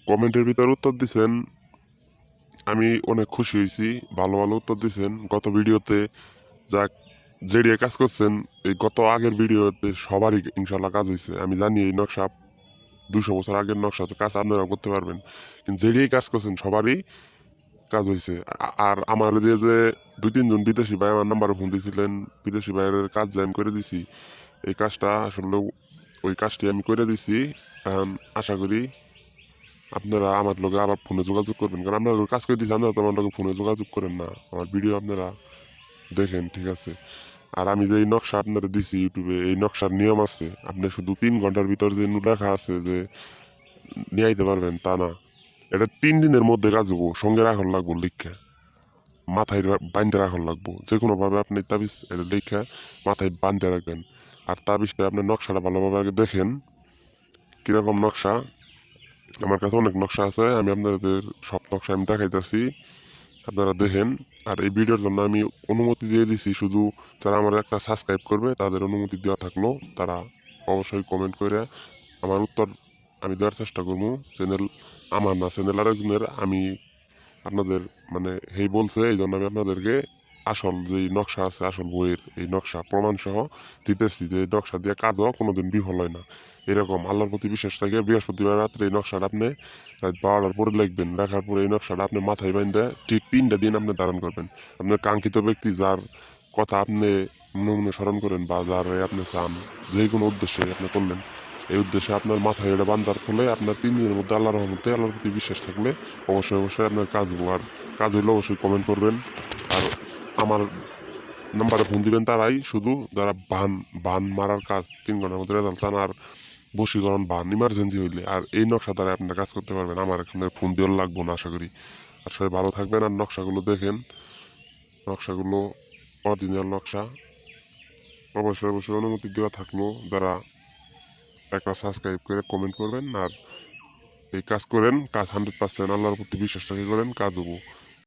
কমেন্টের ভিতর উত্তর দিছেন, আমি অনেক খুশি হয়েছি। ভালো ভালো উত্তর দিছেন গত ভিডিওতে। যাক, যেড়িয়ে কাজ করছেন এই গত আগের ভিডিওতে সবারই ইনশাল্লাহ কাজ হয়েছে। আমি জানি এই নকশা 200 বছর আগের নকশা কাজ আপনারা করতে পারবেন, কিন্তু যেড়িয়ে কাজ করছেন সবারই কাজ হয়েছে। আর আমার দিয়ে যে 2-3 জন বিদেশি ভাই আমার নাম্বারে ফোন দিয়েছিলেন, বিদেশি ভাইয়ের কাজ যে আমি করে দিছি, এই কাজটা আসলে ওই কাজটি আমি করে দিছি। আশা করি আপনারা আমার লগে আবার ফোনে যোগাযোগ করবেন, কারণ আপনারা কাজ করে দিচ্ছি, আপনারা তো আমার লগে ফোনে যোগাযোগ করেন না। আমার ভিডিও আপনারা দেখেন, ঠিক আছে? আর আমি যে এই নকশা আপনারা দিছি ইউটিউবে, এই নকশার নিয়ম আছে। আপনি শুধু 3 ঘন্টার ভিতর যে লেখা আছে যে নিয়ে আইতে পারবেন তা না। এটা 3 দিনের মধ্যে কাজ হবো। সঙ্গে রাখন লাগবো লিখা, মাথায় বাঁধতে রাখন লাগবো। যে কোনোভাবে আপনি তাবিজ এটা লিখা মাথায় বাঁধতে রাখবেন। আর তাবিজটা আপনি নকশাটা ভালোভাবে আগে দেখেন কিরকম নকশা। আমার কাছে অনেক নকশা আছে, আমি আপনাদের সব নকশা আমি দেখাইতেছি, আপনারা দেখেন। আর এই ভিডিওর জন্য আমি অনুমতি দিয়ে দিছি, শুধু যারা আমার একটা সাবস্ক্রাইব করবে তাদের অনুমতি দেওয়া থাকলো। তারা অবশ্যই কমেন্ট করে আমার উত্তর আমি দেওয়ার চেষ্টা করবো। চ্যানেল আমার না, চ্যানেল আরেকজনের। আমি আপনাদের মানে হেই বলছে, এই জন্য আমি আপনাদেরকে আসল যে নকশা আছে, আসল বইয়ের এই নকশা প্রমাণ সহ দিতেছি যে এই নকশা দিয়ে কাজও কোনোদিন বিফল হয় না। এরকম আল্লাহর প্রতি বিশ্বাস রাখে বৃহস্পতিবার রাত্রে এই নকশাটা আপনি রাত 12টার পরে লিখবেন। লেখার পরে এই নকশাটা আপনি মাথায় বাঁধে ঠিক 3টা দিন আপনি ধারণ করবেন। আপনার কাঙ্ক্ষিত ব্যক্তি যার কথা আপনি মনে মনে স্মরণ করেন বা যার আপনি চান, যে কোনো উদ্দেশ্যে আপনি করলেন, এই উদ্দেশ্যে আপনার মাথায় এটা বান্ধার ফলে আপনার 3 দিনের মধ্যে আল্লাহর রহমতে, আল্লাহর প্রতি বিশ্বাস থাকলে অবশ্যই অবশ্যই আপনার কাজ হবো। আর কাজ হইলে অবশ্যই কমেন্ট করবেন। আর আমার নাম্বারে ফোন দিবেন তারাই, শুধু যারা বান বান মারার কাজ 3 ঘন্টার মধ্যে রেজাল্ট চান, আর বশীকরণ বান ইমার্জেন্সি হইলে, আর এই নকশা দ্বারা আপনারা কাজ করতে পারবেন। আমার এখানে ফোন দেওয়ার লাগবো না আশা করি। আর সবাই ভালো থাকবেন। আর নকশাগুলো দেখেন, নকশাগুলো অরিজিনাল নকশা। অবশ্যই অবশ্যই অনুমতি দেওয়া থাকলো। যারা একটা সাবস্ক্রাইব করে কমেন্ট করবেন আর এই কাজ করেন, কাজ 100% আল্লাহর প্রতি বিশ্বাস রেখে করেন, কাজ হবো।